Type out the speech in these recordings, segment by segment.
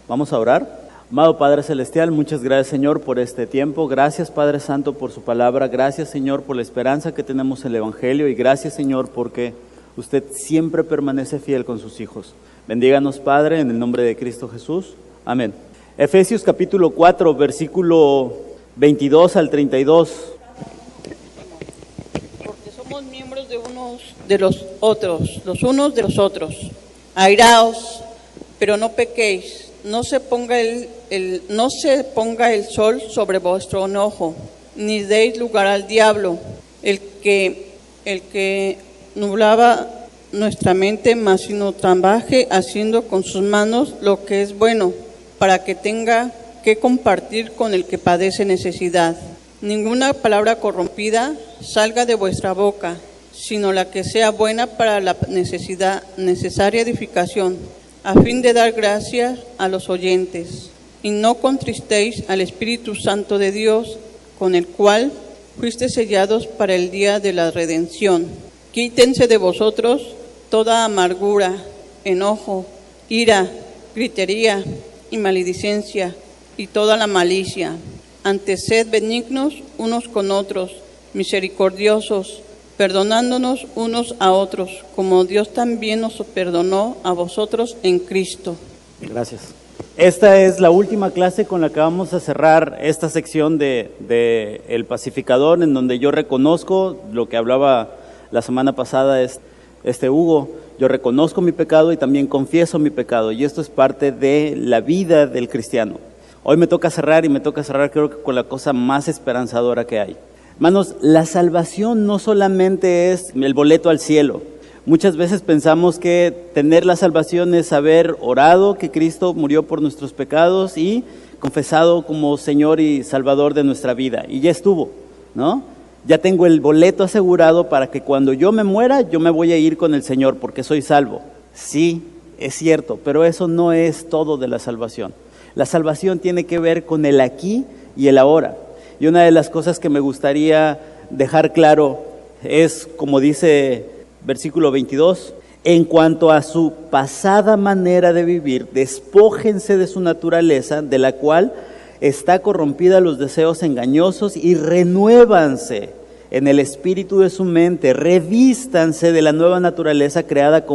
Vamos a orar. Amado Padre Celestial, muchas gracias, Señor, por este tiempo. Gracias, Padre Santo, por su palabra. Gracias, Señor, por la esperanza que tenemos en el Evangelio. Y gracias, Señor, porque usted siempre permanece fiel con sus hijos. Bendíganos, Padre, en el nombre de Cristo Jesús. Amén. Efesios capítulo 4, versículo 22 al 32. Porque somos miembros de unos de los otros, los unos de los otros. Airaos, pero no pequéis. No se ponga el sol sobre vuestro enojo, ni deis lugar al diablo, el que nublaba nuestra mente, mas sino trabaje haciendo con sus manos lo que es bueno, para que tenga que compartir con el que padece necesidad. Ninguna palabra corrompida salga de vuestra boca, sino la que sea buena para la necesaria edificación, a fin de dar gracias a los oyentes. Y no contristéis al Espíritu Santo de Dios, con el cual fuisteis sellados para el día de la redención. Quítense de vosotros toda amargura, enojo, ira, gritería y maledicencia, y toda la malicia. Antes sed benignos unos con otros, misericordiosos, perdonándonos unos a otros, como Dios también nos perdonó a vosotros en Cristo. Gracias. Esta es la última clase con la que vamos a cerrar esta sección de El Pacificador, en donde yo reconozco lo que hablaba la semana pasada Hugo. Yo reconozco mi pecado y también confieso mi pecado, y esto es parte de la vida del cristiano. Hoy me toca cerrar, y me toca cerrar creo que con la cosa más esperanzadora que hay. Hermanos, la salvación no solamente es el boleto al cielo. Muchas veces pensamos que tener la salvación es haber orado que Cristo murió por nuestros pecados y confesado como Señor y Salvador de nuestra vida. Y ya estuvo, ¿no? Ya tengo el boleto asegurado para que cuando yo me muera, yo me voy a ir con el Señor porque soy salvo. Sí, es cierto, pero eso no es todo de la salvación. La salvación tiene que ver con el aquí y el ahora. Y una de las cosas que me gustaría dejar claro es, como dice versículo 22, en cuanto a su pasada manera de vivir, despójense de su naturaleza, de la cual está corrompida los deseos engañosos, y renuévanse en el espíritu de su mente, revístanse de la nueva naturaleza creada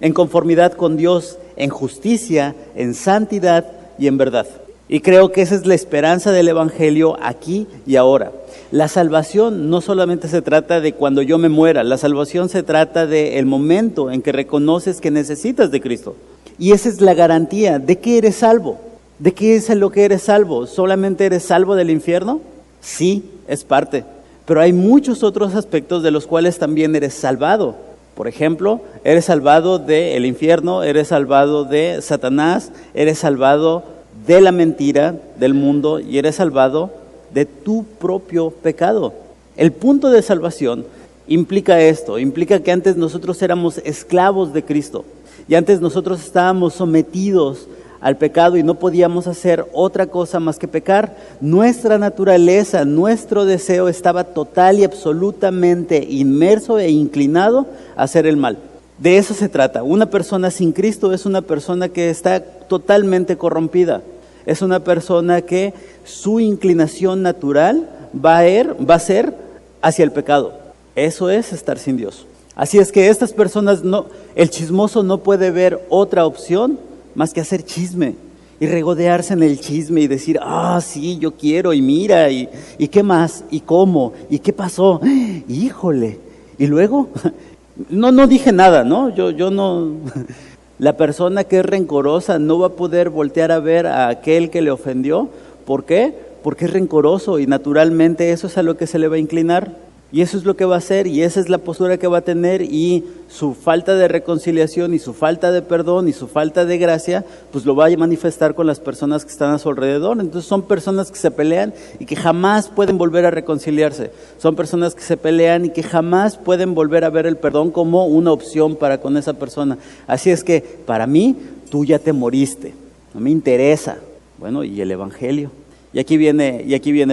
en conformidad con Dios, en justicia, en santidad y en verdad. Y creo que esa es la esperanza del Evangelio aquí y ahora. La salvación no solamente se trata de cuando yo me muera, la salvación se trata del momento en que reconoces que necesitas de Cristo. Y esa es la garantía. ¿De qué eres salvo? ¿De qué es lo que eres salvo? ¿Solamente eres salvo del infierno? Sí, es parte. Pero hay muchos otros aspectos de los cuales también eres salvado. Por ejemplo, eres salvado del infierno, eres salvado de Satanás, eres salvado de la mentira del mundo y eres salvado de tu propio pecado. El punto de salvación implica esto, implica que antes nosotros éramos esclavos de Cristo y antes nosotros estábamos sometidos al pecado y no podíamos hacer otra cosa más que pecar. Nuestra naturaleza, nuestro deseo estaba total y absolutamente inmerso e inclinado a hacer el mal. De eso se trata. Una persona sin Cristo es una persona que está totalmente corrompida. Es una persona que su inclinación natural va a ser hacia el pecado. Eso es estar sin Dios. Así es que estas personas, el chismoso no puede ver otra opción más que hacer chisme y regodearse en el chisme y decir, sí, yo quiero, y mira, y qué más, y cómo, y qué pasó, híjole, y luego, no dije nada, ¿no? Yo no, la persona que es rencorosa no va a poder voltear a ver a aquel que le ofendió. ¿Por qué? Porque es rencoroso y naturalmente eso es a lo que se le va a inclinar. Y eso es lo que va a hacer, y esa es la postura que va a tener, y su falta de reconciliación, y su falta de perdón, y su falta de gracia, pues lo va a manifestar con las personas que están a su alrededor. Entonces son personas que se pelean y que jamás pueden volver a reconciliarse. Son personas que se pelean y que jamás pueden volver a ver el perdón como una opción para con esa persona. Así es que, para mí, tú ya te moriste, no me interesa. Bueno, y el Evangelio. Y aquí viene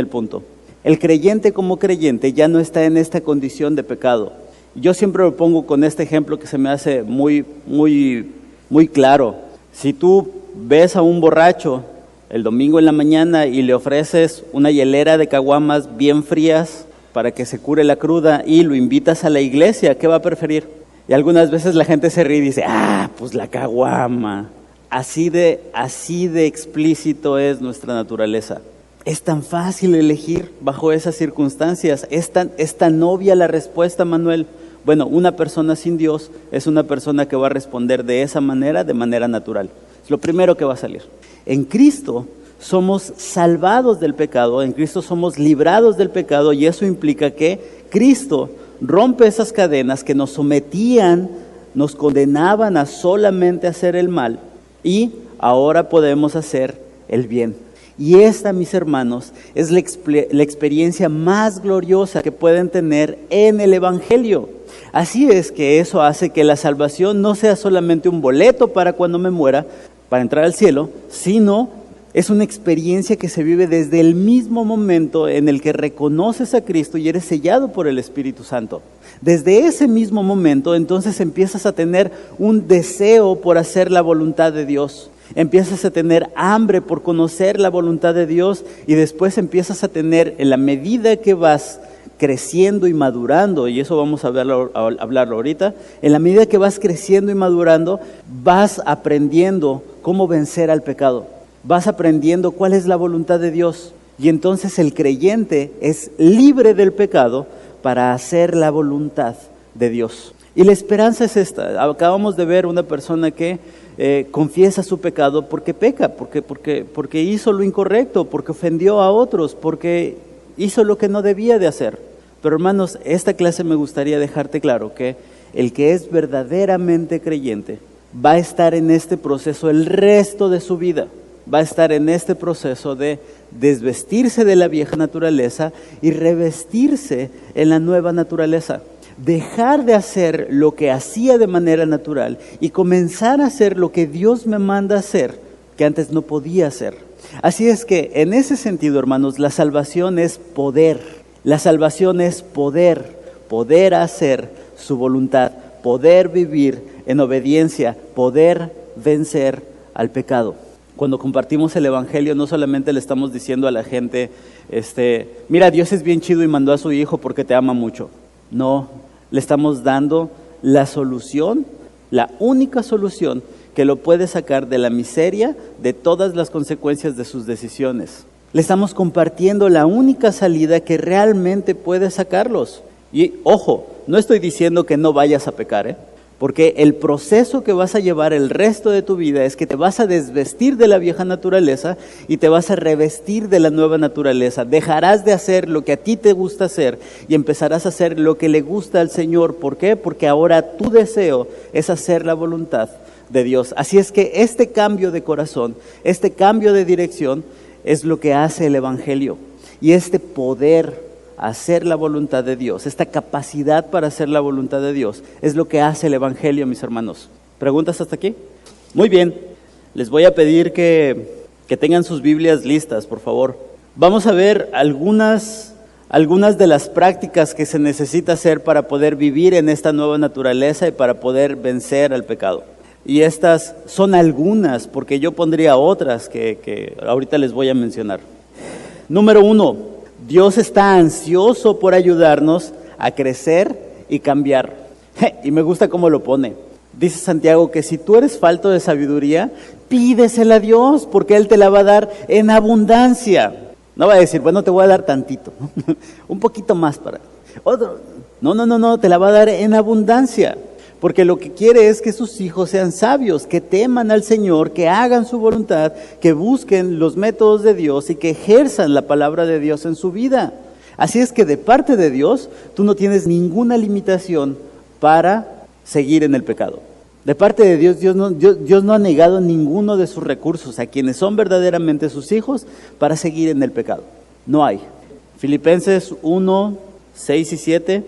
el punto. El creyente como creyente ya no está en esta condición de pecado. Yo siempre lo pongo con este ejemplo que se me hace muy, muy, muy claro. Si tú ves a un borracho el domingo en la mañana y le ofreces una hielera de caguamas bien frías para que se cure la cruda y lo invitas a la iglesia, ¿qué va a preferir? Y algunas veces la gente se ríe y dice, pues la caguama. Así de explícito es nuestra naturaleza. Es tan fácil elegir bajo esas circunstancias. Es tan obvia la respuesta, Manuel. Bueno, una persona sin Dios es una persona que va a responder de esa manera, de manera natural. Es lo primero que va a salir. En Cristo somos salvados del pecado, en Cristo somos librados del pecado, y eso implica que Cristo rompe esas cadenas que nos sometían, nos condenaban a solamente hacer el mal, y ahora podemos hacer el bien. Y esta, mis hermanos, es la experiencia más gloriosa que pueden tener en el Evangelio. Así es que eso hace que la salvación no sea solamente un boleto para cuando me muera, para entrar al cielo, sino es una experiencia que se vive desde el mismo momento en el que reconoces a Cristo y eres sellado por el Espíritu Santo. Desde ese mismo momento, entonces empiezas a tener un deseo por hacer la voluntad de Dios. Empiezas a tener hambre por conocer la voluntad de Dios, y después empiezas a tener, en la medida que vas creciendo y madurando, y eso vamos a hablarlo ahorita, en la medida que vas creciendo y madurando, vas aprendiendo cómo vencer al pecado. Vas aprendiendo cuál es la voluntad de Dios, y entonces el creyente es libre del pecado para hacer la voluntad de Dios. Y la esperanza es esta. Acabamos de ver una persona que confiesa su pecado porque peca, porque hizo lo incorrecto, porque ofendió a otros, porque hizo lo que no debía de hacer. Pero hermanos, esta clase me gustaría dejarte claro que el que es verdaderamente creyente va a estar en este proceso el resto de su vida. Va a estar en este proceso de desvestirse de la vieja naturaleza y revestirse en la nueva naturaleza. Dejar de hacer lo que hacía de manera natural y comenzar a hacer lo que Dios me manda hacer, que antes no podía hacer. Así es que en ese sentido, hermanos, la salvación es poder. La salvación es poder hacer su voluntad, poder vivir en obediencia, poder vencer al pecado. Cuando compartimos el Evangelio, no solamente le estamos diciendo a la gente, mira, Dios es bien chido y mandó a su hijo porque te ama mucho. No, le estamos dando la solución, la única solución que lo puede sacar de la miseria, de todas las consecuencias de sus decisiones. Le estamos compartiendo la única salida que realmente puede sacarlos. Y ojo, no estoy diciendo que no vayas a pecar, porque el proceso que vas a llevar el resto de tu vida es que te vas a desvestir de la vieja naturaleza y te vas a revestir de la nueva naturaleza. Dejarás de hacer lo que a ti te gusta hacer y empezarás a hacer lo que le gusta al Señor. ¿Por qué? Porque ahora tu deseo es hacer la voluntad de Dios. Así es que este cambio de corazón, este cambio de dirección es lo que hace el Evangelio. Y este poder hacer la voluntad de Dios, esta capacidad para hacer la voluntad de Dios, es lo que hace el Evangelio, mis hermanos. ¿Preguntas hasta aquí? Muy bien, les voy a pedir que tengan sus Biblias listas, por favor. Vamos a ver algunas de las prácticas que se necesita hacer para poder vivir en esta nueva naturaleza y para poder vencer al pecado. Y estas son algunas, porque yo pondría otras que ahorita les voy a mencionar. Número 1. Dios está ansioso por ayudarnos a crecer y cambiar. Y me gusta cómo lo pone. Dice Santiago que si tú eres falto de sabiduría, pídesela a Dios, porque Él te la va a dar en abundancia. No va a decir, bueno, te voy a dar tantito, un poquito más para otro. No, te la va a dar en abundancia. Porque lo que quiere es que sus hijos sean sabios, que teman al Señor, que hagan su voluntad, que busquen los métodos de Dios y que ejerzan la palabra de Dios en su vida. Así es que de parte de Dios, tú no tienes ninguna limitación para seguir en el pecado. De parte de Dios, Dios no ha negado ninguno de sus recursos a quienes son verdaderamente sus hijos para seguir en el pecado. No hay. Filipenses 1, 6 y 7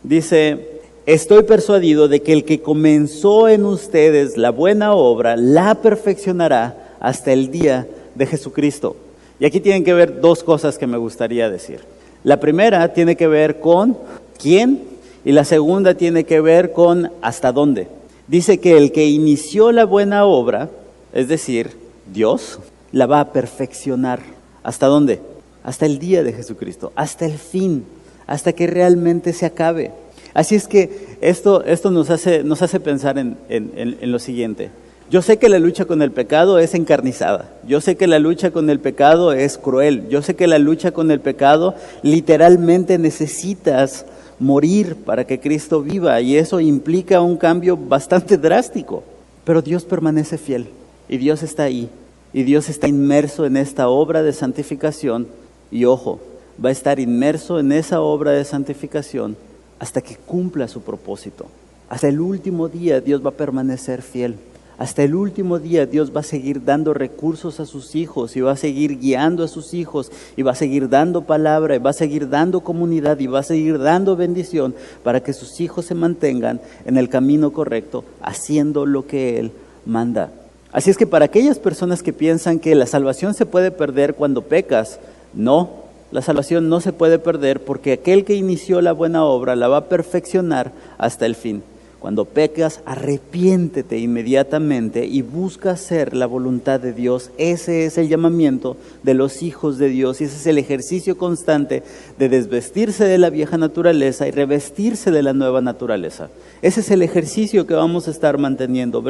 dice: estoy persuadido de que el que comenzó en ustedes la buena obra, la perfeccionará hasta el día de Jesucristo. Y aquí tienen que ver dos cosas que me gustaría decir. La primera tiene que ver con quién y la segunda tiene que ver con hasta dónde. Dice que el que inició la buena obra, es decir, Dios la va a perfeccionar. ¿Hasta dónde? Hasta el día de Jesucristo, hasta el fin, hasta que realmente se acabe. Así es que esto nos hace pensar en lo siguiente. Yo sé que la lucha con el pecado es encarnizada. Yo sé que la lucha con el pecado es cruel. Yo sé que la lucha con el pecado literalmente necesitas morir para que Cristo viva, y eso implica un cambio bastante drástico. Pero Dios permanece fiel y Dios está ahí. Y Dios está inmerso en esta obra de santificación. Y ojo, va a estar inmerso en esa obra de santificación hasta que cumpla su propósito. Hasta el último día Dios va a permanecer fiel. Hasta el último día Dios va a seguir dando recursos a sus hijos y va a seguir guiando a sus hijos y va a seguir dando palabra y va a seguir dando comunidad y va a seguir dando bendición para que sus hijos se mantengan en el camino correcto, haciendo lo que Él manda. Así es que para aquellas personas que piensan que la salvación se puede perder cuando pecas, no, la salvación no se puede perder porque aquel que inició la buena obra la va a perfeccionar hasta el fin. Cuando pecas, arrepiéntete inmediatamente y busca hacer la voluntad de Dios. Ese es el llamamiento de los hijos de Dios y ese es el ejercicio constante de desvestirse de la vieja naturaleza y revestirse de la nueva naturaleza. Ese es el ejercicio que vamos a estar manteniendo.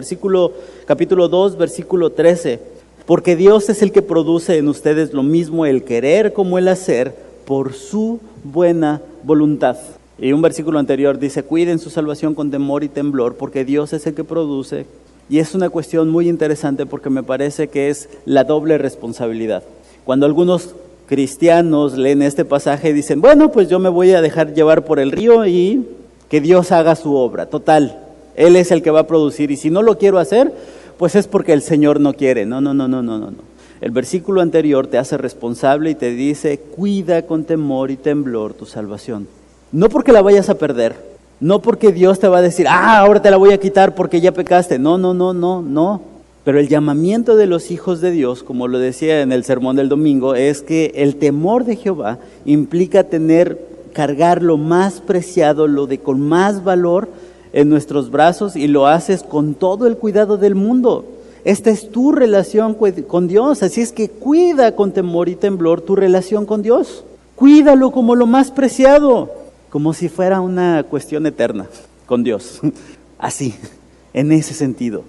Capítulo 2, versículo 13. Porque Dios es el que produce en ustedes lo mismo el querer como el hacer por su buena voluntad. Y un versículo anterior dice, cuiden su salvación con temor y temblor, porque Dios es el que produce. Y es una cuestión muy interesante porque me parece que es la doble responsabilidad. Cuando algunos cristianos leen este pasaje y dicen, bueno, pues yo me voy a dejar llevar por el río y que Dios haga su obra. Total, Él es el que va a producir y si no lo quiero hacer, pues es porque el Señor no quiere. No. El versículo anterior te hace responsable y te dice, cuida con temor y temblor tu salvación. No porque la vayas a perder, no porque Dios te va a decir, ahora te la voy a quitar porque ya pecaste. No. Pero el llamamiento de los hijos de Dios, como lo decía en el sermón del domingo, es que el temor de Jehová implica cargar lo más preciado, con más valor en nuestros brazos y lo haces con todo el cuidado del mundo. Esta es tu relación con Dios, así es que cuida con temor y temblor tu relación con Dios. Cuídalo como lo más preciado. Como si fuera una cuestión eterna con Dios. Así, en ese sentido.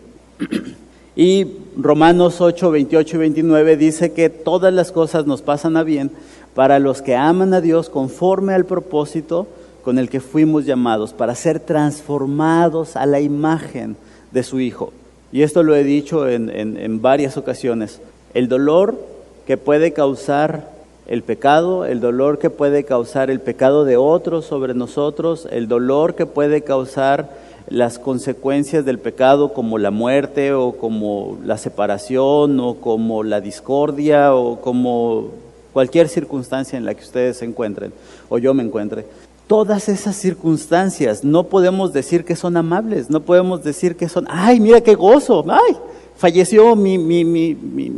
Y Romanos 8, 28 y 29 dice que todas las cosas nos pasan a bien para los que aman a Dios conforme al propósito con el que fuimos llamados, para ser transformados a la imagen de su Hijo. Y esto lo he dicho en varias ocasiones. El dolor que puede causar el pecado, el dolor que puede causar el pecado de otros sobre nosotros, el dolor que puede causar las consecuencias del pecado como la muerte o como la separación o como la discordia o como cualquier circunstancia en la que ustedes se encuentren o yo me encuentre. Todas esas circunstancias no podemos decir que son amables, no podemos decir que son, ¡ay, mira qué gozo! ¡Ay, falleció mi!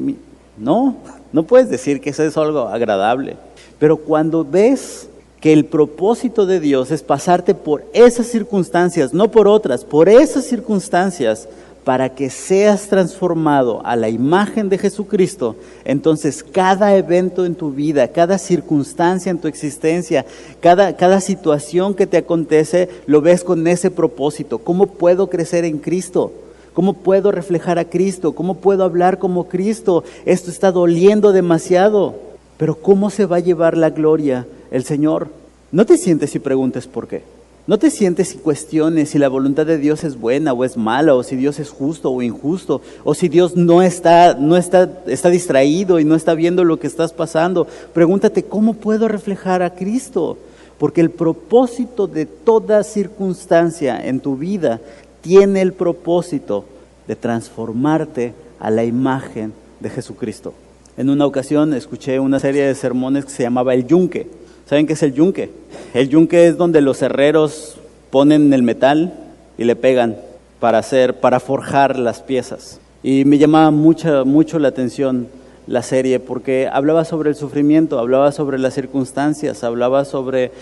No puedes decir que eso es algo agradable. Pero cuando ves que el propósito de Dios es pasarte por esas circunstancias, no por otras, por esas circunstancias, para que seas transformado a la imagen de Jesucristo, entonces cada evento en tu vida, cada circunstancia en tu existencia, cada situación que te acontece, lo ves con ese propósito. ¿Cómo puedo crecer en Cristo? ¿Cómo puedo reflejar a Cristo? ¿Cómo puedo hablar como Cristo? Esto está doliendo demasiado. Pero ¿cómo se va a llevar la gloria el Señor? No te sientes y preguntes por qué. No te sientes y cuestiones si la voluntad de Dios es buena o es mala, o si Dios es justo o injusto, o si Dios está distraído y no está viendo lo que estás pasando. Pregúntate, ¿cómo puedo reflejar a Cristo? Porque el propósito de toda circunstancia en tu vida tiene el propósito de transformarte a la imagen de Jesucristo. En una ocasión escuché una serie de sermones que se llamaba El Yunque. ¿Saben qué es el yunque? El yunque es donde los herreros ponen el metal y le pegan para forjar las piezas. Y me llamaba mucho la atención la serie porque hablaba sobre el sufrimiento, hablaba sobre las circunstancias, hablaba sobre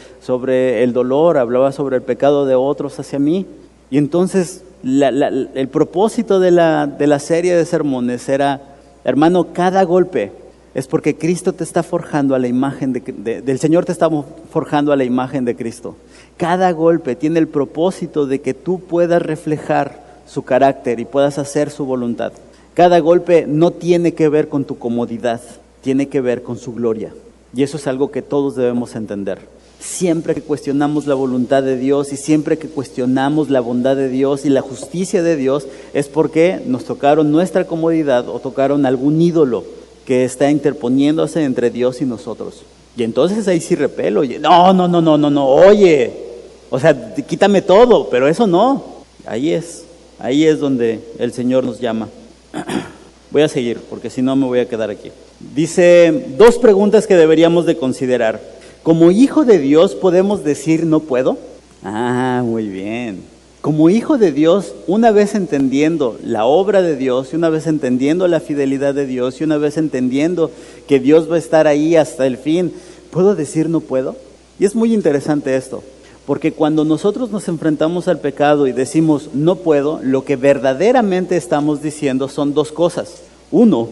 el dolor, hablaba sobre el pecado de otros hacia mí. Y entonces el propósito de la serie de sermones era Hermano, cada golpe es porque Cristo te está forjando a la imagen del Señor, te está forjando a la imagen de Cristo. Cada golpe tiene el propósito de que tú puedas reflejar su carácter y puedas hacer su voluntad. Cada golpe no tiene que ver con tu comodidad, tiene que ver con su gloria. Y eso es algo que todos debemos entender. Siempre que cuestionamos la voluntad de Dios y siempre que cuestionamos la bondad de Dios y la justicia de Dios, es porque nos tocaron nuestra comodidad o tocaron algún ídolo que está interponiéndose entre Dios y nosotros. Y entonces ahí sí repelo. No, oye, o sea, quítame todo, pero eso no. Ahí es donde el Señor nos llama. Voy a seguir, porque si no me voy a quedar aquí. Dice, 2 preguntas que deberíamos de considerar. ¿Como hijo de Dios podemos decir no puedo? Ah, muy bien. Como hijo de Dios, una vez entendiendo la obra de Dios, y una vez entendiendo la fidelidad de Dios, y una vez entendiendo que Dios va a estar ahí hasta el fin, ¿puedo decir no puedo? Y es muy interesante esto, porque cuando nosotros nos enfrentamos al pecado y decimos no puedo, lo que verdaderamente estamos diciendo son 2 cosas. 1,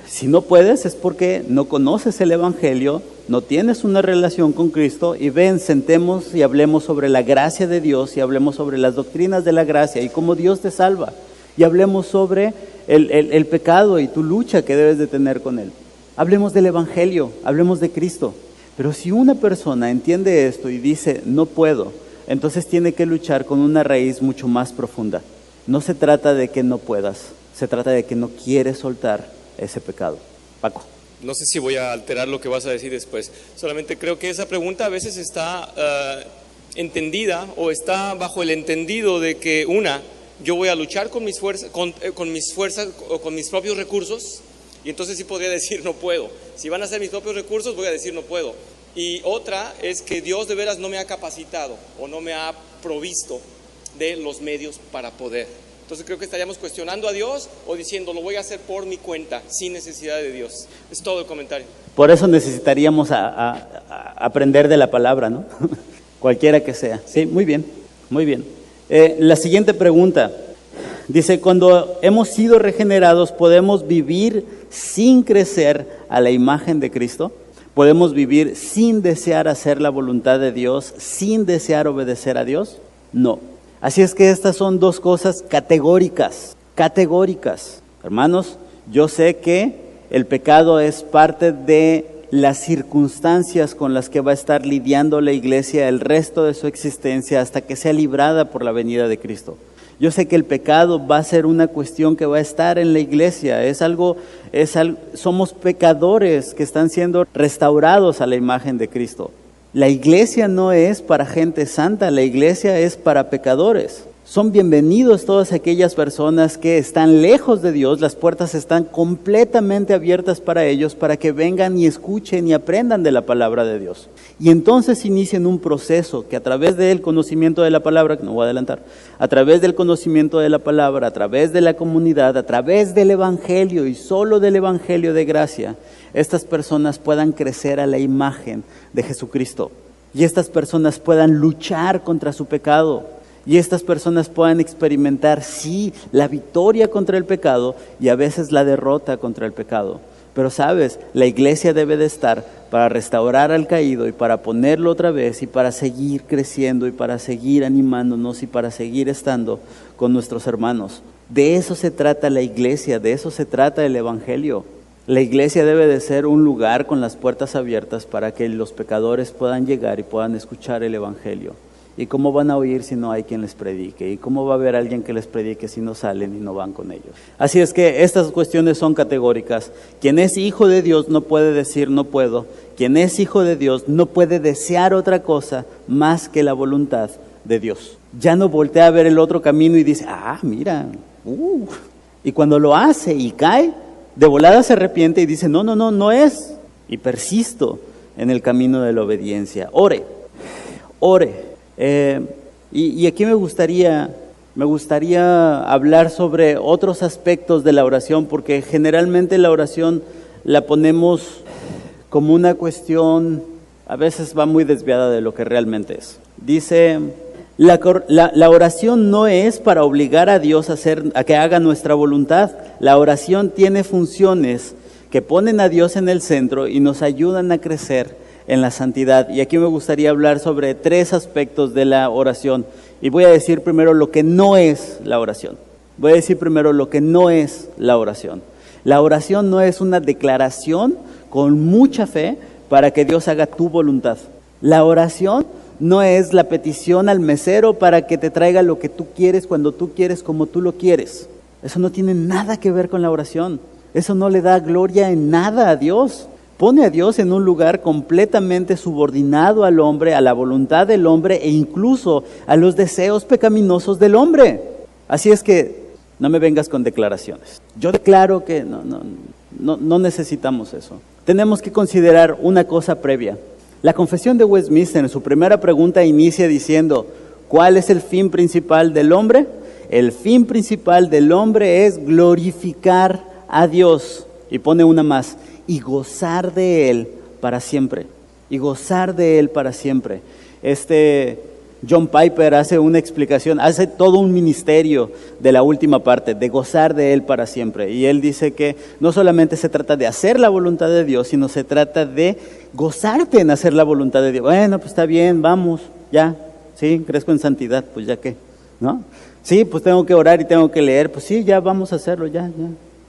si no puedes es porque no conoces el Evangelio, no tienes una relación con Cristo, y sentemos y hablemos sobre la gracia de Dios y hablemos sobre las doctrinas de la gracia y cómo Dios te salva, y hablemos sobre el pecado y tu lucha que debes de tener con él. Hablemos del Evangelio, hablemos de Cristo. Pero si una persona entiende esto y dice no puedo, entonces tiene que luchar con una raíz mucho más profunda. No se trata de que no puedas, se trata de que no quieres soltar ese pecado. Paco. No sé si voy a alterar lo que vas a decir después. Solamente creo que esa pregunta a veces está entendida o está bajo el entendido de que yo voy a luchar con mis fuerzas, con mis fuerzas o con mis propios recursos, y entonces sí podría decir no puedo. Si van a ser mis propios recursos, voy a decir no puedo. Y otra es que Dios de veras no me ha capacitado o no me ha provisto de los medios para poder. Entonces creo que estaríamos cuestionando a Dios o diciendo lo voy a hacer por mi cuenta, sin necesidad de Dios. Es todo el comentario. Por eso necesitaríamos a aprender de la palabra, ¿no? Cualquiera que sea. Sí, muy bien, muy bien. La siguiente pregunta dice, cuando hemos sido regenerados, ¿podemos vivir sin crecer a la imagen de Cristo? ¿Podemos vivir sin desear hacer la voluntad de Dios, sin desear obedecer a Dios? No. Así es que estas son 2 cosas categóricas. Hermanos, yo sé que el pecado es parte de las circunstancias con las que va a estar lidiando la iglesia el resto de su existencia hasta que sea librada por la venida de Cristo. Yo sé que el pecado va a ser una cuestión que va a estar en la iglesia, somos pecadores que están siendo restaurados a la imagen de Cristo. La iglesia no es para gente santa, la iglesia es para pecadores. Son bienvenidos todas aquellas personas que están lejos de Dios, las puertas están completamente abiertas para ellos, para que vengan y escuchen y aprendan de la palabra de Dios. Y entonces inicien un proceso que a través del conocimiento de la palabra, que no voy a adelantar, a través del conocimiento de la palabra, a través de la comunidad, a través del Evangelio y solo del Evangelio de gracia, estas personas puedan crecer a la imagen de Jesucristo. Y estas personas puedan luchar contra su pecado. Y estas personas puedan experimentar, sí, la victoria contra el pecado y a veces la derrota contra el pecado. Pero sabes, la iglesia debe de estar para restaurar al caído y para ponerlo otra vez y para seguir creciendo y para seguir animándonos y para seguir estando con nuestros hermanos. De eso se trata la iglesia, de eso se trata el Evangelio. La iglesia debe de ser un lugar con las puertas abiertas para que los pecadores puedan llegar y puedan escuchar el Evangelio. ¿Y cómo van a oír si no hay quien les predique? ¿Y cómo va a haber alguien que les predique si no salen y no van con ellos? Así es que estas cuestiones son categóricas. Quien es hijo de Dios no puede decir no puedo. Quien es hijo de Dios no puede desear otra cosa más que la voluntad de Dios. Ya no voltea a ver el otro camino y dice, mira, y cuando lo hace y cae, de volada se arrepiente y dice, no es. Y persisto en el camino de la obediencia. Ore. Y aquí me gustaría hablar sobre otros aspectos de la oración, porque generalmente la oración la ponemos como una cuestión, a veces va muy desviada de lo que realmente es. Dice La oración no es para obligar a Dios a que haga nuestra voluntad. La oración tiene funciones que ponen a Dios en el centro y nos ayudan a crecer en la santidad. Y aquí me gustaría hablar sobre 3 aspectos de la oración. Y voy a decir primero lo que no es la oración. Voy a decir primero lo que no es la oración. La oración no es una declaración con mucha fe para que Dios haga tu voluntad. La oración no es la petición al mesero para que te traiga lo que tú quieres, cuando tú quieres, como tú lo quieres. Eso no tiene nada que ver con la oración. Eso no le da gloria en nada a Dios. Pone a Dios en un lugar completamente subordinado al hombre, a la voluntad del hombre e incluso a los deseos pecaminosos del hombre. Así es que no me vengas con declaraciones. Yo declaro que no necesitamos eso. Tenemos que considerar una cosa previa. La Confesión de Westminster en su primera pregunta inicia diciendo, ¿cuál es el fin principal del hombre? El fin principal del hombre es glorificar a Dios. Y pone una más, y gozar de Él para siempre. Y gozar de Él para siempre. John Piper hace una explicación, hace todo un ministerio de la última parte, de gozar de Él para siempre. Y él dice que no solamente se trata de hacer la voluntad de Dios, sino se trata de gozarte en hacer la voluntad de Dios. Bueno, pues está bien, vamos, ya, sí, crezco en santidad, pues ya qué, ¿no? Sí, pues tengo que orar y tengo que leer, pues sí, ya vamos a hacerlo, ya.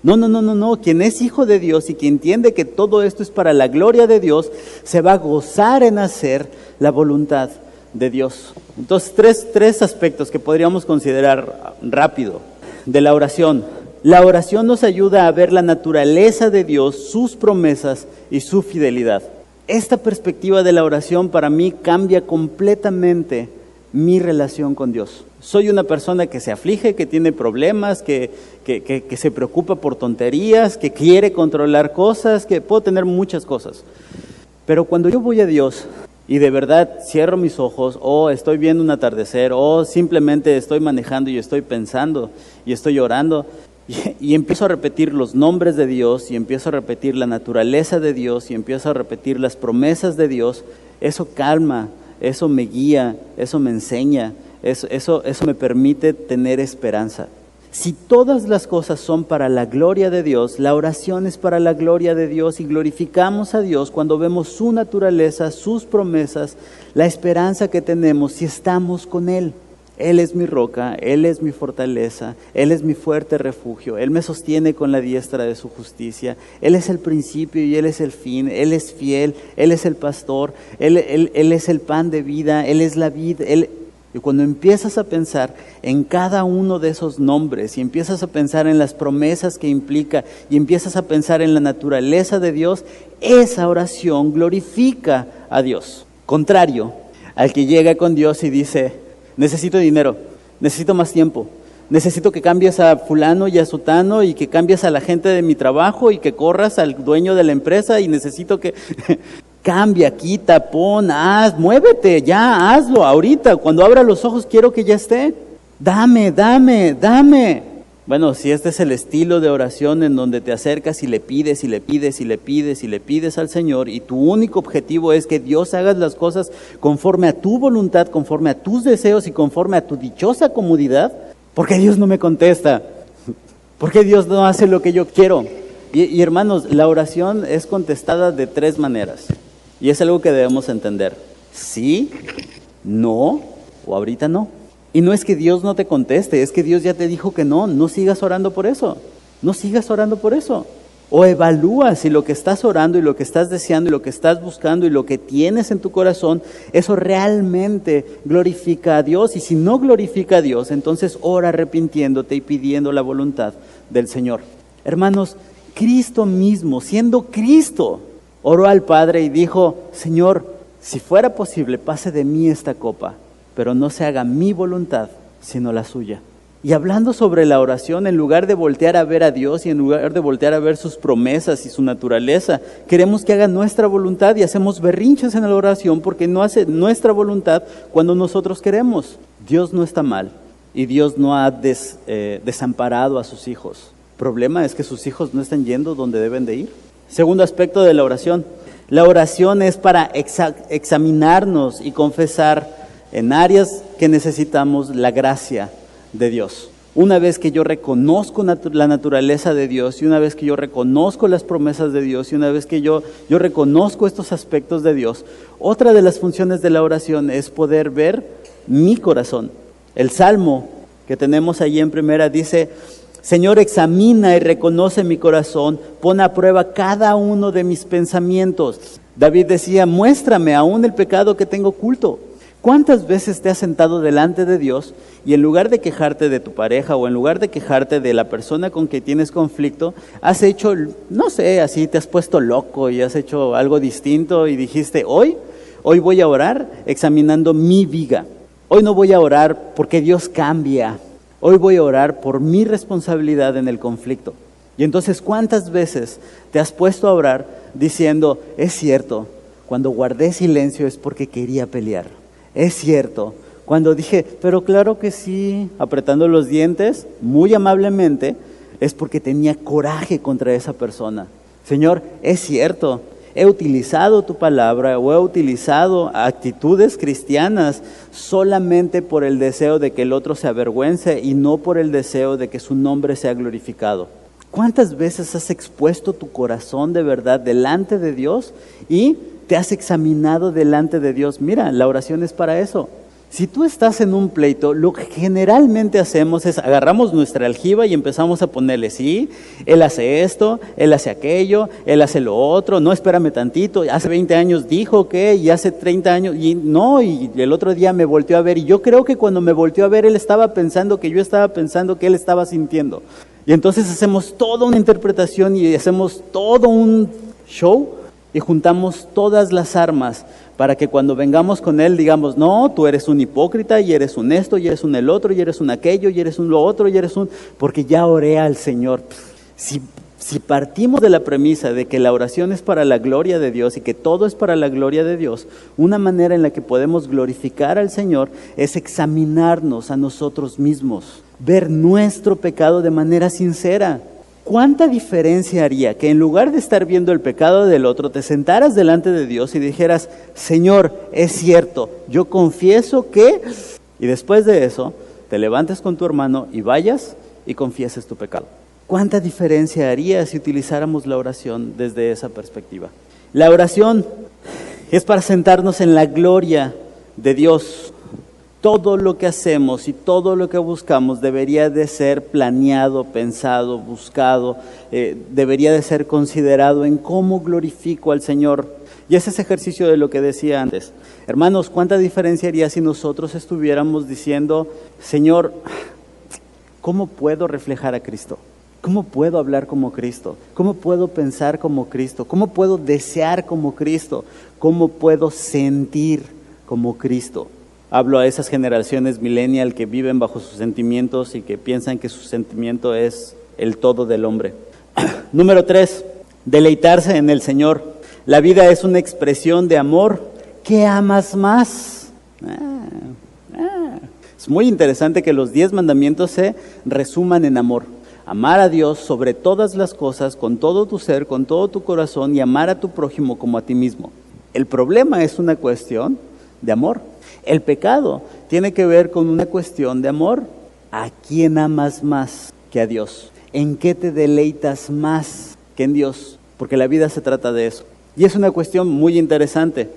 No, quien es hijo de Dios y quien entiende que todo esto es para la gloria de Dios, se va a gozar en hacer la voluntad de Dios. Entonces, tres aspectos que podríamos considerar rápido de la oración. La oración nos ayuda a ver la naturaleza de Dios, sus promesas y su fidelidad. Esta perspectiva de la oración para mí cambia completamente mi relación con Dios. Soy una persona que se aflige, que tiene problemas, que se preocupa por tonterías, que quiere controlar cosas, que puedo tener muchas cosas. Pero cuando yo voy a Dios y de verdad cierro mis ojos, o estoy viendo un atardecer, o simplemente estoy manejando y estoy pensando y estoy orando, y empiezo a repetir los nombres de Dios, y empiezo a repetir la naturaleza de Dios, y empiezo a repetir las promesas de Dios, eso calma, eso me guía, eso me enseña, eso me permite tener esperanza. Si todas las cosas son para la gloria de Dios, la oración es para la gloria de Dios y glorificamos a Dios cuando vemos su naturaleza, sus promesas, la esperanza que tenemos si estamos con Él. Él es mi roca, Él es mi fortaleza, Él es mi fuerte refugio, Él me sostiene con la diestra de su justicia, Él es el principio y Él es el fin, Él es fiel, Él es el pastor, Él es el pan de vida, Él es la vid, Y cuando empiezas a pensar en cada uno de esos nombres y empiezas a pensar en las promesas que implica y empiezas a pensar en la naturaleza de Dios, esa oración glorifica a Dios. Contrario al que llega con Dios y dice, necesito dinero, necesito más tiempo, necesito que cambies a fulano y a sutano y que cambies a la gente de mi trabajo y que corras al dueño de la empresa y necesito que... Cambia, quita, pon, haz, muévete, ya, hazlo, ahorita, cuando abra los ojos quiero que ya esté. Dame. Bueno, si este es el estilo de oración en donde te acercas y le pides al Señor y tu único objetivo es que Dios haga las cosas conforme a tu voluntad, conforme a tus deseos y conforme a tu dichosa comodidad, ¿por qué Dios no me contesta? ¿Por qué Dios no hace lo que yo quiero? Y hermanos, la oración es contestada de 3 maneras. Y es algo que debemos entender. Sí, no, o ahorita no. Y no es que Dios no te conteste, es que Dios ya te dijo que no sigas orando por eso. No sigas orando por eso. O evalúa si lo que estás orando y lo que estás deseando y lo que estás buscando y lo que tienes en tu corazón, eso realmente glorifica a Dios. Y si no glorifica a Dios, entonces ora arrepintiéndote y pidiendo la voluntad del Señor. Hermanos, Cristo mismo, siendo Cristo, oró al Padre y dijo, Señor, si fuera posible, pase de mí esta copa, pero no se haga mi voluntad, sino la suya. Y hablando sobre la oración, en lugar de voltear a ver a Dios y en lugar de voltear a ver sus promesas y su naturaleza, queremos que haga nuestra voluntad y hacemos berrinches en la oración porque no hace nuestra voluntad cuando nosotros queremos. Dios no está mal y Dios no ha desamparado a sus hijos. El problema es que sus hijos no están yendo donde deben de ir. Segundo aspecto de la oración. La oración es para examinarnos y confesar en áreas que necesitamos la gracia de Dios. Una vez que yo reconozco la naturaleza de Dios, y una vez que yo reconozco las promesas de Dios, y una vez que yo reconozco estos aspectos de Dios, otra de las funciones de la oración es poder ver mi corazón. El Salmo que tenemos allí en primera dice: Señor, examina y reconoce mi corazón, pon a prueba cada uno de mis pensamientos. David decía: muéstrame aún el pecado que tengo oculto. ¿Cuántas veces te has sentado delante de Dios y en lugar de quejarte de tu pareja o en lugar de quejarte de la persona con que tienes conflicto, has hecho, no sé, así te has puesto loco y has hecho algo distinto y dijiste: hoy voy a orar examinando mi viga. Hoy no voy a orar porque Dios cambia. Hoy voy a orar por mi responsabilidad en el conflicto. Y entonces, ¿cuántas veces te has puesto a orar diciendo: es cierto, cuando guardé silencio es porque quería pelear? Es cierto, cuando dije, pero claro que sí, apretando los dientes, muy amablemente, es porque tenía coraje contra esa persona. Señor, es cierto, he utilizado tu palabra o he utilizado actitudes cristianas solamente por el deseo de que el otro se avergüence y no por el deseo de que su nombre sea glorificado. ¿Cuántas veces has expuesto tu corazón de verdad delante de Dios y te has examinado delante de Dios? Mira, la oración es para eso. Si tú estás en un pleito, lo que generalmente hacemos es agarramos nuestra aljiba y empezamos a ponerle: sí, él hace esto, él hace aquello, él hace lo otro, no, espérame tantito, hace 20 años dijo que, y hace 30 años, y no, y el otro día me volteó a ver, y yo creo que cuando me volteó a ver, él estaba pensando que yo estaba pensando que él estaba sintiendo. Y entonces hacemos toda una interpretación y hacemos todo un show y juntamos todas las armas para que cuando vengamos con él digamos: no, tú eres un hipócrita y eres un esto y eres un el otro y eres un aquello y eres un lo otro y eres un... porque ya oré al Señor. Si partimos de la premisa de que la oración es para la gloria de Dios y que todo es para la gloria de Dios, una manera en la que podemos glorificar al Señor es examinarnos a nosotros mismos, ver nuestro pecado de manera sincera. ¿Cuánta diferencia haría que en lugar de estar viendo el pecado del otro, te sentaras delante de Dios y dijeras: Señor, es cierto, yo confieso que... y después de eso, te levantes con tu hermano y vayas y confieses tu pecado? ¿Cuánta diferencia haría si utilizáramos la oración desde esa perspectiva? La oración es para sentarnos en la gloria de Dios. Todo lo que hacemos y todo lo que buscamos debería de ser planeado, pensado, buscado, debería de ser considerado en cómo glorifico al Señor. Y ese es ejercicio de lo que decía antes. Hermanos, ¿cuánta diferencia haría si nosotros estuviéramos diciendo: Señor, ¿cómo puedo reflejar a Cristo? ¿Cómo puedo hablar como Cristo? ¿Cómo puedo pensar como Cristo? ¿Cómo puedo desear como Cristo? ¿Cómo puedo sentir como Cristo? Hablo a esas generaciones millennial que viven bajo sus sentimientos y que piensan que su sentimiento es el todo del hombre. Número 3, deleitarse en el Señor. La vida es una expresión de amor. ¿Qué amas más? Es muy interesante que los 10 mandamientos se resuman en amor. Amar a Dios sobre todas las cosas, con todo tu ser, con todo tu corazón, y amar a tu prójimo como a ti mismo. El problema es una cuestión de amor. El pecado tiene que ver con una cuestión de amor. ¿A quién amas más que a Dios? ¿En qué te deleitas más que en Dios? Porque la vida se trata de eso. Y es una cuestión muy interesante.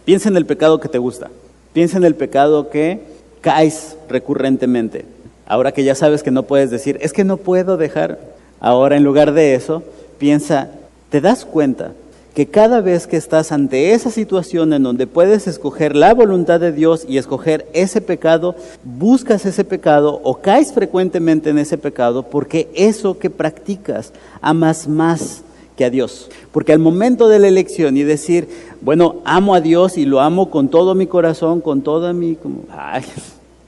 Piensa en el pecado que te gusta. Piensa en el pecado que caes recurrentemente. Ahora que ya sabes que no puedes decir: es que no puedo dejar. Ahora, en lugar de eso, piensa: ¿te das cuenta que cada vez que estás ante esa situación en donde puedes escoger la voluntad de Dios y escoger ese pecado, buscas ese pecado o caes frecuentemente en ese pecado porque eso que practicas amas más que a Dios? Porque al momento de la elección y decir: bueno, amo a Dios y lo amo con todo mi corazón, con toda mi...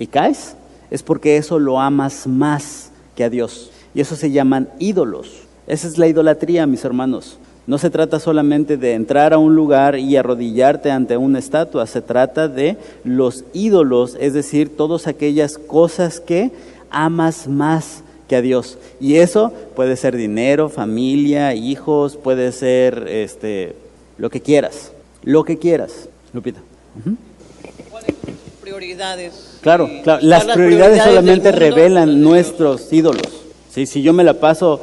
y caes, es porque eso lo amas más que a Dios. Y eso se llaman ídolos. Esa es la idolatría, mis hermanos. No se trata solamente de entrar a un lugar y arrodillarte ante una estatua, se trata de los ídolos, es decir, todas aquellas cosas que amas más que a Dios. Y eso puede ser dinero, familia, hijos, puede ser lo que quieras, Lupita. ¿Cuál es prioridades. Claro, y claro. buscar Las prioridades del solamente mundo, revelan nuestros ídolos. ¿Sí? Si yo me la paso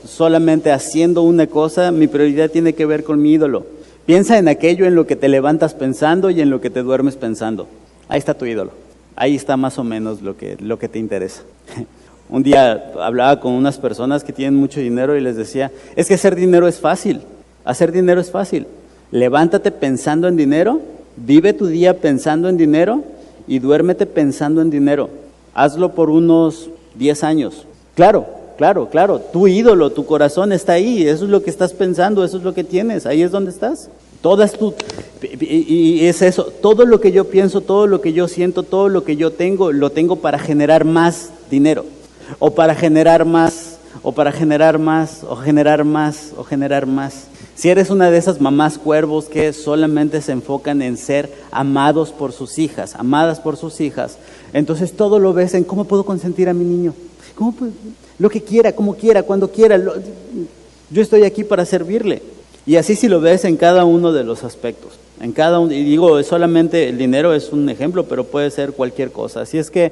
solamente haciendo una cosa, mi prioridad tiene que ver con mi ídolo. Piensa en aquello en lo que te levantas pensando y en lo que te duermes pensando. Ahí está tu ídolo. Ahí está más o menos lo que te interesa. Un día hablaba con unas personas que tienen mucho dinero y les decía, es que hacer dinero es fácil. Hacer dinero es fácil. Levántate pensando en dinero, vive tu día pensando en dinero y duérmete pensando en dinero. Hazlo por unos 10 años. Claro, tu ídolo, tu corazón está ahí, eso es lo que estás pensando, eso es lo que tienes, ahí es donde estás. Y es eso, todo lo que yo pienso, todo lo que yo siento, todo lo que yo tengo, lo tengo para generar más dinero, o para generar más, o para generar más, o generar más, o generar más. Si eres una de esas mamás cuervos que solamente se enfocan en ser amados por sus hijas, amadas por sus hijas, entonces todo lo ves en cómo puedo consentir a mi niño, lo que quiera, como quiera, cuando quiera, yo estoy aquí para servirle. Y así si lo ves en cada uno de los aspectos, en cada uno, y digo, solamente el dinero es un ejemplo, pero puede ser cualquier cosa. Así es que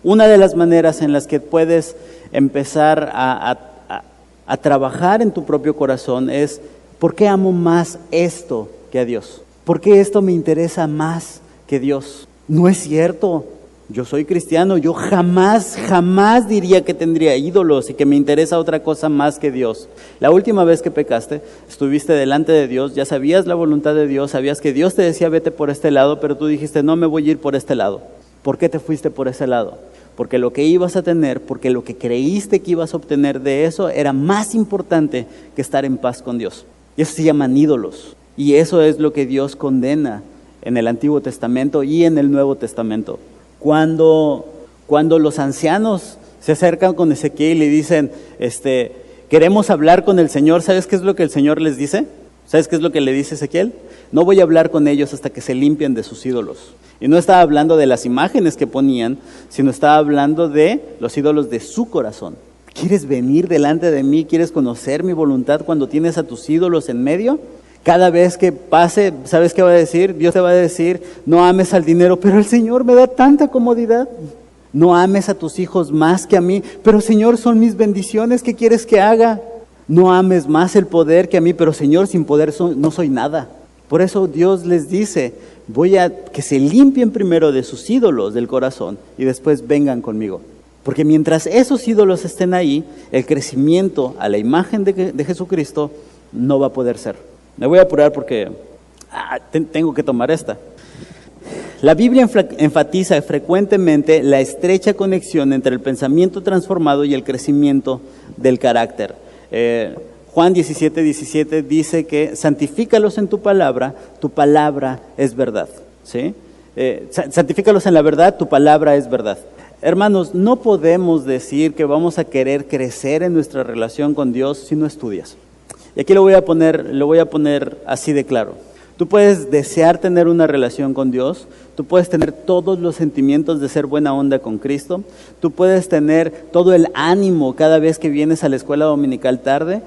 una de las maneras en las que puedes empezar a trabajar en tu propio corazón es, ¿por qué amo más esto que a Dios? ¿Por qué esto me interesa más que Dios? No es cierto. Yo soy cristiano, yo jamás diría que tendría ídolos y que me interesa otra cosa más que Dios. La última vez que pecaste, estuviste delante de Dios, ya sabías la voluntad de Dios, sabías que Dios te decía vete por este lado, pero tú dijiste no me voy a ir por este lado. ¿Por qué te fuiste por ese lado? Porque lo que ibas a tener, porque lo que creíste que ibas a obtener de eso era más importante que estar en paz con Dios. Y eso se llaman ídolos. Y eso es lo que Dios condena en el Antiguo Testamento y en el Nuevo Testamento. Cuando los ancianos se acercan con Ezequiel y dicen, queremos hablar con el Señor, ¿sabes qué es lo que el Señor les dice? ¿Sabes qué es lo que le dice Ezequiel? No voy a hablar con ellos hasta que se limpien de sus ídolos. Y no estaba hablando de las imágenes que ponían, sino estaba hablando de los ídolos de su corazón. ¿Quieres venir delante de mí? ¿Quieres conocer mi voluntad cuando tienes a tus ídolos en medio? Cada vez que pase, ¿sabes qué va a decir? Dios te va a decir, no ames al dinero, pero el Señor me da tanta comodidad. No ames a tus hijos más que a mí, pero Señor, son mis bendiciones, ¿qué quieres que haga? No ames más el poder que a mí, pero Señor, sin poder no soy nada. Por eso Dios les dice, voy a que se limpien primero de sus ídolos del corazón y después vengan conmigo. Porque mientras esos ídolos estén ahí, el crecimiento a la imagen de Jesucristo no va a poder ser. Me voy a apurar porque tengo que tomar esta. La Biblia enfatiza frecuentemente la estrecha conexión entre el pensamiento transformado y el crecimiento del carácter. Juan 17:17 dice que santifícalos en tu palabra es verdad. ¿Sí? Santifícalos en la verdad, tu palabra es verdad. Hermanos, no podemos decir que vamos a querer crecer en nuestra relación con Dios si no estudias. Y aquí lo voy a poner así de claro. Tú puedes desear tener una relación con Dios, tú puedes tener todos los sentimientos de ser buena onda con Cristo, tú puedes tener todo el ánimo cada vez que vienes a la escuela dominical tarde,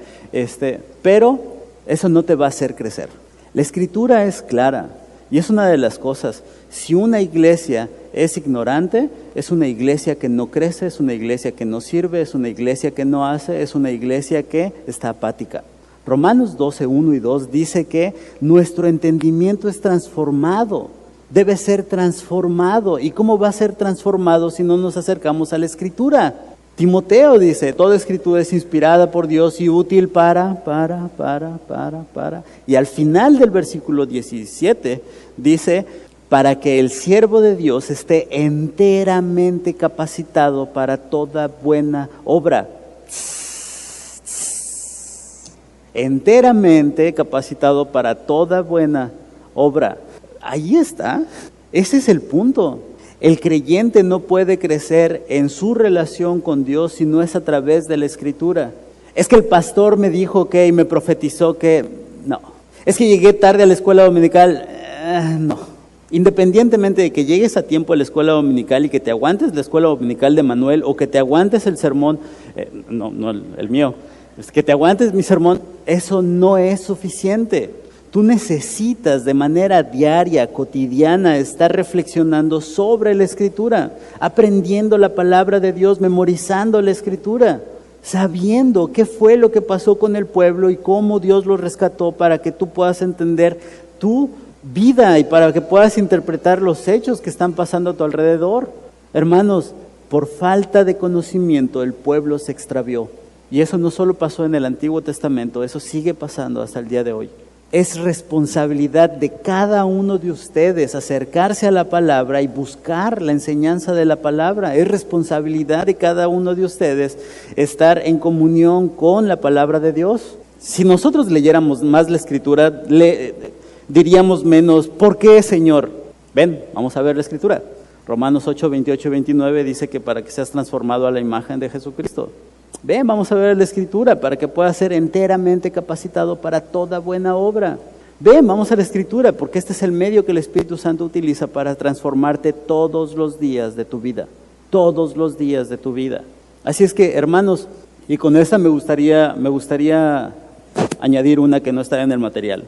pero eso no te va a hacer crecer. La Escritura es clara y es una de las cosas. Si una iglesia es ignorante, es una iglesia que no crece, es una iglesia que no sirve, es una iglesia que no hace, es una iglesia que está apática. Romanos 12, 1 y 2 dice que nuestro entendimiento es transformado, debe ser transformado. ¿Y cómo va a ser transformado si no nos acercamos a la Escritura? Timoteo dice, toda Escritura es inspirada por Dios y útil para. Y al final del versículo 17 dice, para que el siervo de Dios esté enteramente capacitado para toda buena obra. Enteramente capacitado para toda buena obra. Ahí está, ese es el punto. El creyente no puede crecer en su relación con Dios si no es a través de la Escritura. Es que el pastor me dijo que y me profetizó que, no. Es que llegué tarde a la escuela dominical, no. Independientemente de que llegues a tiempo a la escuela dominical y que te aguantes la escuela dominical de Manuel o que te aguantes el sermón, no el mío, es que te aguantes mi sermón, eso no es suficiente. Tú necesitas de manera diaria, cotidiana, estar reflexionando sobre la Escritura, aprendiendo la palabra de Dios, memorizando la Escritura, sabiendo qué fue lo que pasó con el pueblo y cómo Dios lo rescató para que tú puedas entender tu vida y para que puedas interpretar los hechos que están pasando a tu alrededor. Hermanos, por falta de conocimiento el pueblo se extravió. Y eso no solo pasó en el Antiguo Testamento, eso sigue pasando hasta el día de hoy. Es responsabilidad de cada uno de ustedes acercarse a la palabra y buscar la enseñanza de la palabra. Es responsabilidad de cada uno de ustedes estar en comunión con la palabra de Dios. Si nosotros leyéramos más la Escritura, diríamos menos, ¿por qué, Señor? Ven, vamos a ver la Escritura. Romanos 8, 28 y 29 dice que para que seas transformado a la imagen de Jesucristo. Ven, vamos a ver la Escritura para que puedas ser enteramente capacitado para toda buena obra. Ven, vamos a la Escritura porque este es el medio que el Espíritu Santo utiliza para transformarte todos los días de tu vida. Todos los días de tu vida. Así es que, hermanos, y con esta me gustaría añadir una que no está en el material.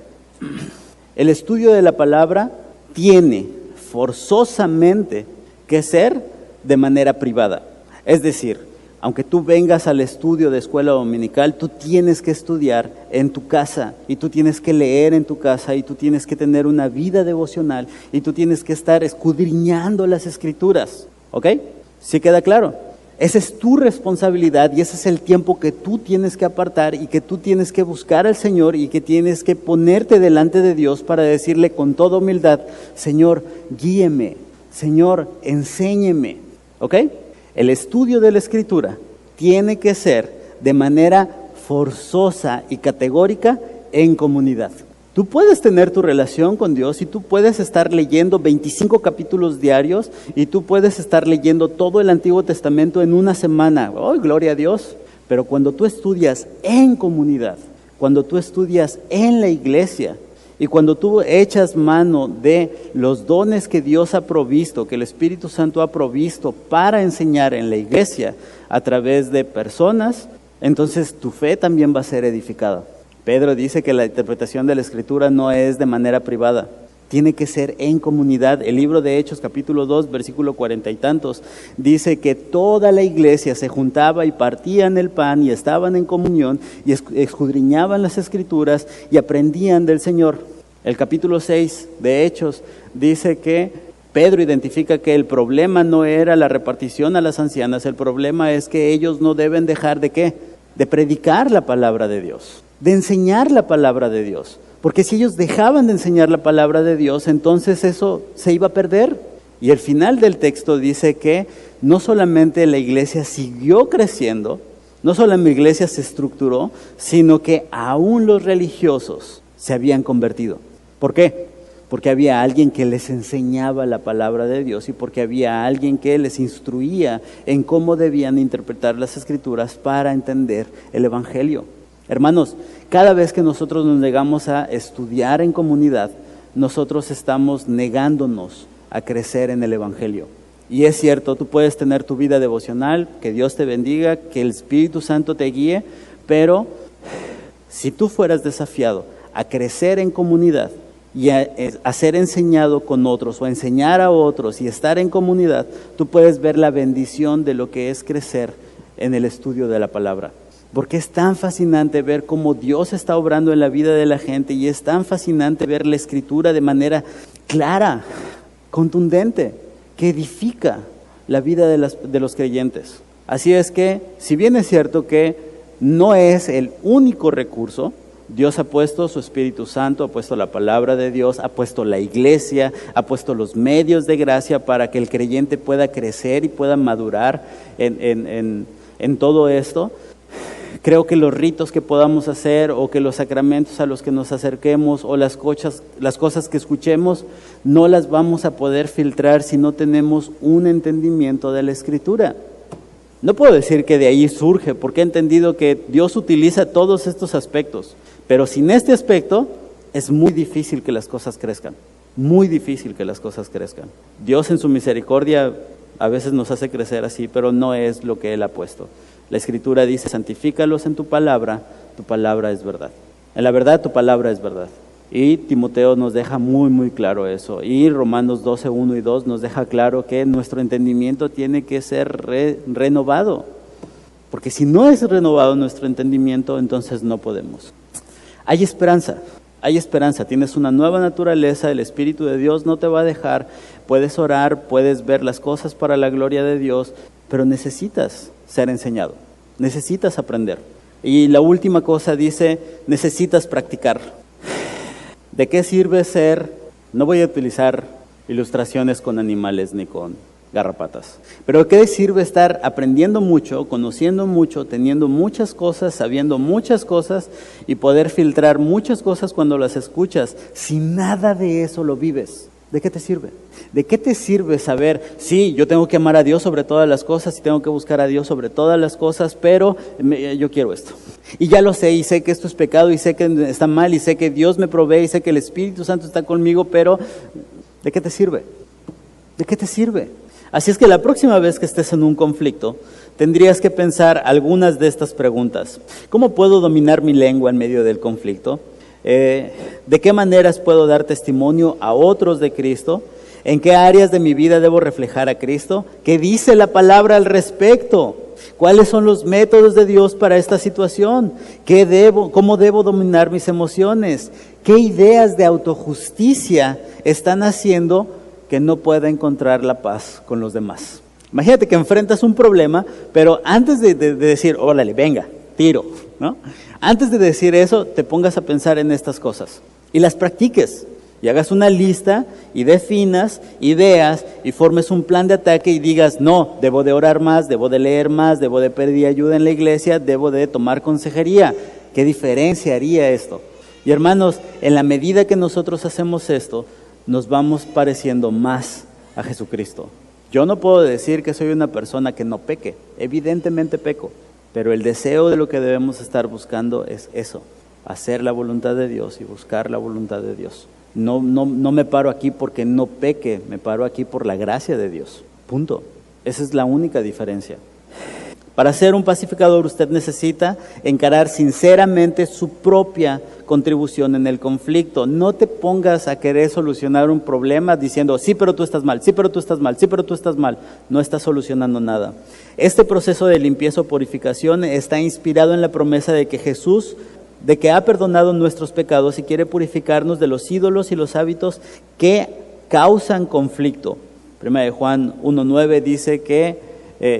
El estudio de la palabra tiene forzosamente que ser de manera privada. Es decir, aunque tú vengas al estudio de escuela dominical, tú tienes que estudiar en tu casa y tú tienes que leer en tu casa y tú tienes que tener una vida devocional y tú tienes que estar escudriñando las Escrituras. ¿Ok? ¿Sí queda claro? Esa es tu responsabilidad y ese es el tiempo que tú tienes que apartar y que tú tienes que buscar al Señor y que tienes que ponerte delante de Dios para decirle con toda humildad, Señor, guíeme, Señor, enséñeme. ¿Ok? El estudio de la Escritura tiene que ser de manera forzosa y categórica en comunidad. Tú puedes tener tu relación con Dios y tú puedes estar leyendo 25 capítulos diarios y tú puedes estar leyendo todo el Antiguo Testamento en una semana. ¡Oh, gloria a Dios! Pero cuando tú estudias en comunidad, cuando tú estudias en la iglesia, y cuando tú echas mano de los dones que Dios ha provisto, que el Espíritu Santo ha provisto para enseñar en la iglesia a través de personas, entonces tu fe también va a ser edificada. Pedro dice que la interpretación de la Escritura no es de manera privada, tiene que ser en comunidad. El libro de Hechos, capítulo 2, versículo 40 y tantos, dice que toda la iglesia se juntaba y partían el pan y estaban en comunión y escudriñaban las Escrituras y aprendían del Señor. El capítulo 6 de Hechos dice que Pedro identifica que el problema no era la repartición a las ancianas, el problema es que ellos no deben dejar de ¿qué? De predicar la palabra de Dios, de enseñar la palabra de Dios. Porque si ellos dejaban de enseñar la palabra de Dios, entonces eso se iba a perder. Y el final del texto dice que no solamente la iglesia siguió creciendo, no solamente la iglesia se estructuró, sino que aún los religiosos se habían convertido. ¿Por qué? Porque había alguien que les enseñaba la palabra de Dios y porque había alguien que les instruía en cómo debían interpretar las Escrituras para entender el Evangelio. Hermanos, cada vez que nosotros nos negamos a estudiar en comunidad, nosotros estamos negándonos a crecer en el Evangelio. Y es cierto, tú puedes tener tu vida devocional, que Dios te bendiga, que el Espíritu Santo te guíe, pero si tú fueras desafiado a crecer en comunidad y a ser enseñado con otros o a enseñar a otros y estar en comunidad, tú puedes ver la bendición de lo que es crecer en el estudio de la palabra. Porque es tan fascinante ver cómo Dios está obrando en la vida de la gente y es tan fascinante ver la Escritura de manera clara, contundente, que edifica la vida de los creyentes. Así es que, si bien es cierto que no es el único recurso, Dios ha puesto su Espíritu Santo, ha puesto la palabra de Dios, ha puesto la iglesia, ha puesto los medios de gracia para que el creyente pueda crecer y pueda madurar en todo esto. Creo que los ritos que podamos hacer o que los sacramentos a los que nos acerquemos o las cosas que escuchemos no las vamos a poder filtrar si no tenemos un entendimiento de la Escritura. No puedo decir que de ahí surge, porque he entendido que Dios utiliza todos estos aspectos, pero sin este aspecto es muy difícil que las cosas crezcan, muy difícil que las cosas crezcan. Dios en su misericordia a veces nos hace crecer así, pero no es lo que Él ha puesto. La Escritura dice, santifícalos en tu palabra es verdad. En la verdad, tu palabra es verdad. Y Timoteo nos deja muy, muy claro eso. Y Romanos 12, 1 y 2 nos deja claro que nuestro entendimiento tiene que ser renovado. Porque si no es renovado nuestro entendimiento, entonces no podemos. Hay esperanza, tienes una nueva naturaleza, el Espíritu de Dios no te va a dejar, puedes orar, puedes ver las cosas para la gloria de Dios, pero necesitas ser enseñado, necesitas aprender. Y la última cosa dice, necesitas practicar. ¿De qué sirve ser? No voy a utilizar ilustraciones con animales ni con garrapatas. Pero ¿de qué sirve estar aprendiendo mucho, conociendo mucho, teniendo muchas cosas, sabiendo muchas cosas y poder filtrar muchas cosas cuando las escuchas? Si nada de eso lo vives, ¿de qué te sirve? ¿De qué te sirve saber, sí, yo tengo que amar a Dios sobre todas las cosas y tengo que buscar a Dios sobre todas las cosas, pero yo quiero esto? Y ya lo sé, y sé que esto es pecado, y sé que está mal, y sé que Dios me provee, y sé que el Espíritu Santo está conmigo, pero ¿de qué te sirve? ¿De qué te sirve? Así es que la próxima vez que estés en un conflicto, tendrías que pensar algunas de estas preguntas. ¿Cómo puedo dominar mi lengua en medio del conflicto? ¿De qué maneras puedo dar testimonio a otros de Cristo? ¿En qué áreas de mi vida debo reflejar a Cristo? ¿Qué dice la palabra al respecto? ¿Cuáles son los métodos de Dios para esta situación? ¿Cómo debo dominar mis emociones? ¿Qué ideas de autojusticia están haciendo que no pueda encontrar la paz con los demás? Imagínate que enfrentas un problema, pero antes de decir, órale, venga, tiro, ¿no? Antes de decir eso, te pongas a pensar en estas cosas y las practiques. Y hagas una lista y definas ideas y formes un plan de ataque y digas, no, debo de orar más, debo de leer más, debo de pedir ayuda en la iglesia, debo de tomar consejería. ¿Qué diferencia haría esto? Y hermanos, en la medida que nosotros hacemos esto, nos vamos pareciendo más a Jesucristo. Yo no puedo decir que soy una persona que no peque, evidentemente peco, pero el deseo de lo que debemos estar buscando es eso, hacer la voluntad de Dios y buscar la voluntad de Dios. No me paro aquí porque no peque, me paro aquí por la gracia de Dios. Punto. Esa es la única diferencia. Para ser un pacificador usted necesita encarar sinceramente su propia contribución en el conflicto. No te pongas a querer solucionar un problema diciendo, sí, pero tú estás mal, sí, pero tú estás mal, sí, pero tú estás mal. No estás solucionando nada. Este proceso de limpieza o purificación está inspirado en la promesa de que Jesús, de que ha perdonado nuestros pecados y quiere purificarnos de los ídolos y los hábitos que causan conflicto. Primera de Juan 1:9 dice que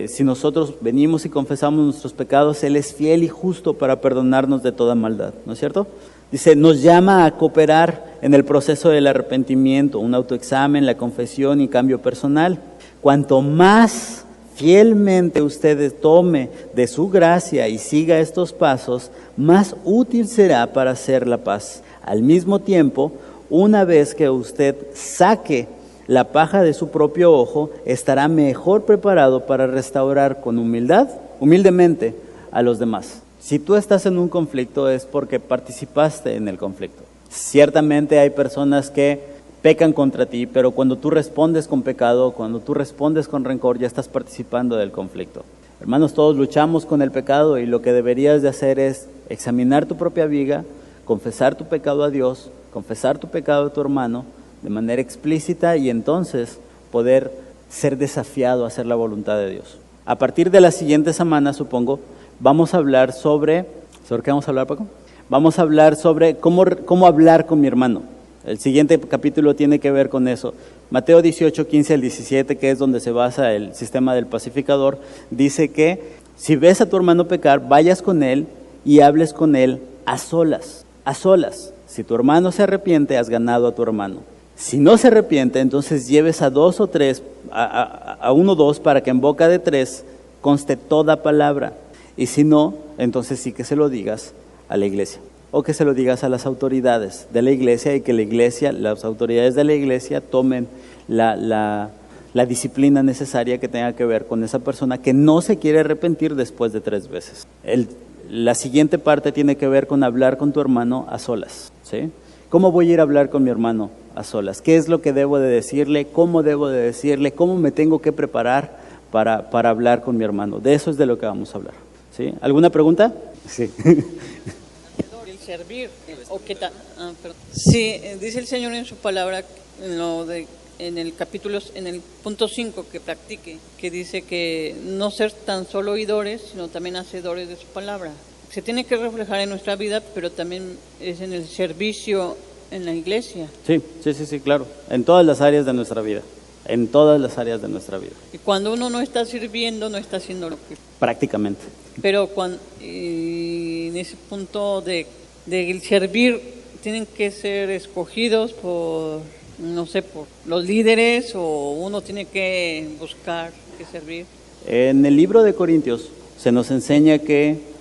si nosotros venimos y confesamos nuestros pecados, Él es fiel y justo para perdonarnos de toda maldad, ¿no es cierto? Dice, nos llama a cooperar en el proceso del arrepentimiento, un autoexamen, la confesión y cambio personal. Cuanto más fielmente usted tome de su gracia y siga estos pasos, más útil será para hacer la paz. Al mismo tiempo, una vez que usted saque la paja de su propio ojo, estará mejor preparado para restaurar con humildemente a los demás. Si tú estás en un conflicto es porque participaste en el conflicto. Ciertamente hay personas que pecan contra ti, pero cuando tú respondes con pecado, cuando tú respondes con rencor, ya estás participando del conflicto. Hermanos, todos luchamos con el pecado y lo que deberías de hacer es examinar tu propia vida, confesar tu pecado a Dios, confesar tu pecado a tu hermano de manera explícita y entonces poder ser desafiado a hacer la voluntad de Dios. A partir de la siguiente semana, supongo, vamos a hablar ¿sobre qué vamos a hablar, Paco? Vamos a hablar sobre cómo hablar con mi hermano. El siguiente capítulo tiene que ver con eso. Mateo 18, 15 al 17, que es donde se basa el sistema del pacificador, dice que si ves a tu hermano pecar, vayas con él y hables con él a solas, a solas. Si tu hermano se arrepiente, has ganado a tu hermano. Si no se arrepiente, entonces lleves a dos o tres, a uno o dos, para que en boca de tres conste toda palabra. Y si no, entonces sí que se lo digas a la iglesia. O que se lo digas a las autoridades de la iglesia y que la iglesia, las autoridades de la iglesia tomen la disciplina necesaria que tenga que ver con esa persona que no se quiere arrepentir después de 3 veces. La siguiente parte tiene que ver con hablar con tu hermano a solas, ¿sí? ¿Cómo voy a ir a hablar con mi hermano a solas? ¿Qué es lo que debo de decirle? ¿Cómo debo de decirle? ¿Cómo me tengo que preparar para hablar con mi hermano? De eso es de lo que vamos a hablar, ¿sí? ¿Alguna pregunta? Sí. servir. Sí, dice el Señor en su palabra, en el capítulo, en el punto 5, que practique, que dice que no ser tan solo oidores, sino también hacedores de su palabra. Se tiene que reflejar en nuestra vida, pero también es en el servicio en la iglesia. Sí, claro, en todas las áreas de nuestra vida, en todas las áreas de nuestra vida. Y cuando uno no está sirviendo, no está haciendo lo que... Prácticamente. Pero en ese punto de servir, tienen que ser escogidos por, no sé, por los líderes, o uno tiene que buscar que servir. En el libro de Corintios se nos enseña que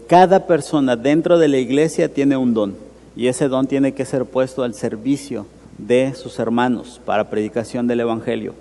cada persona dentro de la iglesia tiene un don, y ese don tiene que ser puesto al servicio de sus hermanos para predicación del evangelio.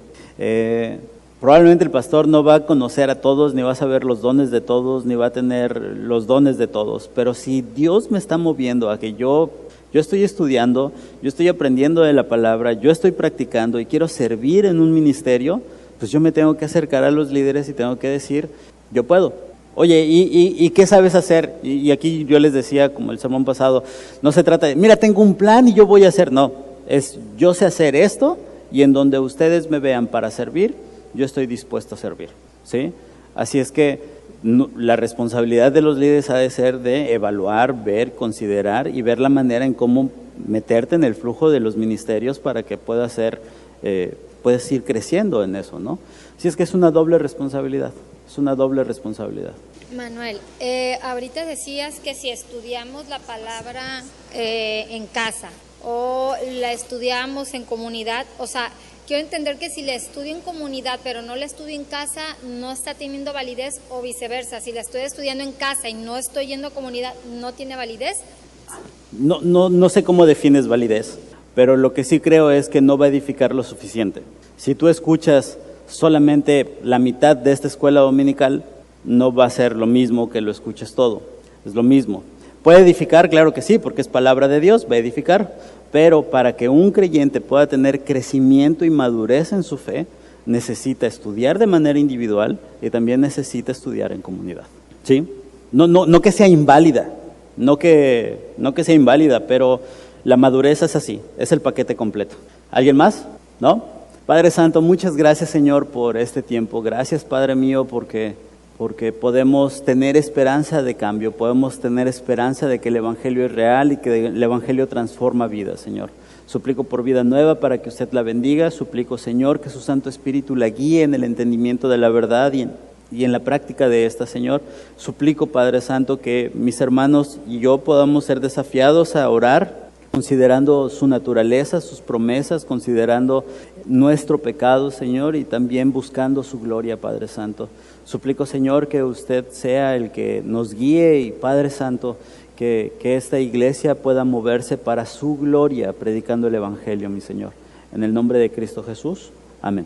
Probablemente el pastor no va a conocer a todos, ni va a saber los dones de todos, ni va a tener los dones de todos, pero si Dios me está moviendo a que yo estoy estudiando, yo estoy aprendiendo de la palabra, yo estoy practicando y quiero servir en un ministerio, pues yo me tengo que acercar a los líderes y tengo que decir, yo puedo. Oye, ¿y qué sabes hacer? Y aquí yo les decía, como el sermón pasado, no se trata de, mira, tengo un plan y yo voy a hacer, no, es yo sé hacer esto, y en donde ustedes me vean para servir, yo estoy dispuesto a servir, ¿sí? Así es que la responsabilidad de los líderes ha de ser de evaluar, ver, considerar y ver la manera en cómo meterte en el flujo de los ministerios para que puedas ir creciendo en eso, ¿no? Así es que es una doble responsabilidad, Manuel, ahorita decías que si estudiamos la palabra en casa o la estudiamos en comunidad, o sea, quiero entender que si la estudio en comunidad pero no la estudio en casa, no está teniendo validez, o viceversa, si la estoy estudiando en casa y no estoy yendo a comunidad, ¿no tiene validez? No sé cómo defines validez, pero lo que sí creo es que no va a edificar lo suficiente. Si tú escuchas solamente la mitad de esta escuela dominical, no va a ser lo mismo que lo escuches todo, es lo mismo. ¿Puede edificar? Claro que sí, porque es palabra de Dios, va a edificar, pero para que un creyente pueda tener crecimiento y madurez en su fe, necesita estudiar de manera individual y también necesita estudiar en comunidad, ¿sí? No que sea inválida, no que sea inválida, pero la madurez es así, es el paquete completo. ¿Alguien más? ¿No? Padre Santo, muchas gracias, Señor, por este tiempo. Gracias, Padre mío, porque podemos tener esperanza de cambio, podemos tener esperanza de que el Evangelio es real y que el Evangelio transforma vidas, Señor. Suplico por vida nueva para que usted la bendiga. Suplico, Señor, que su Santo Espíritu la guíe en el entendimiento de la verdad y en la práctica de esta, Señor. Suplico, Padre Santo, que mis hermanos y yo podamos ser desafiados a orar, considerando su naturaleza, sus promesas, considerando nuestro pecado, Señor, y también buscando su gloria, Padre Santo. Suplico, Señor, que usted sea el que nos guíe, y Padre Santo, que esta iglesia pueda moverse para su gloria, predicando el Evangelio, mi Señor. En el nombre de Cristo Jesús, amén.